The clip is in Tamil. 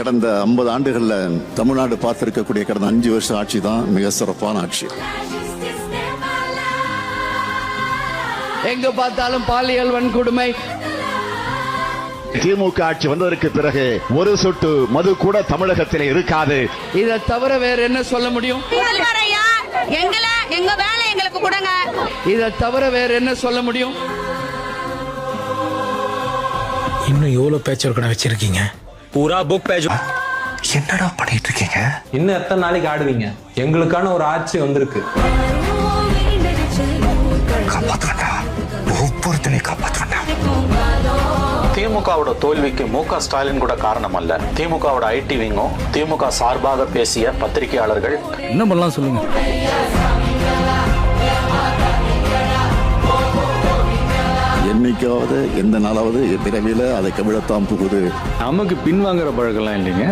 கடந்த 50 ஆண்டுகள்ல தமிழ்நாடு பார்த்திருக்கக்கூடிய கடந்த 5 வருஷ ஆட்சி தான் மிக சிறப்பான ஆட்சி. எங்க பார்த்தாலும் பாலியல் வன்கொடுமை. திமுக ஆட்சி வந்ததற்கு பிறகு ஒரு சொட்டு மது கூட தமிழகத்தில் இருக்காது. இதை தவிர வேற என்ன சொல்ல முடியும்? எங்க வேலை எங்களுக்கு கொடுங்க. இதை தவிர வேற என்ன சொல்ல முடியும்? இன்னும் எவ்வளவு பேச்சு கடை வச்சிருக்கீங்க? பூரா புக் பேஜ். என்னடா பண்ணிட்டு இருக்கீங்க? இன்னும் எத்தனை நாளைக்கு ஆடுவீங்க? எங்களுக்கான ஒரு ஆட்சி வந்திருக்கு. காப்பாற்றுறா, ஒவ்வொருத்தனை காப்பாற்றுறா. திமுகவோட தோல்விக்கு மு.க. ஸ்டாலின் கூட காரணம் அல்ல. திமுகவோட ஐடி விங்கும் திமுக சார்பாக பேசிய பத்திரிகையாளர்கள். என்ன பண்ணலாம் சொல்லுங்க. என்னைக்காவது எந்த நாளாவது விரைவில் அதை கவிழத்தான் புகுது. நமக்கு பின்வாங்குற பழக்கம்லாம் இல்லைங்க.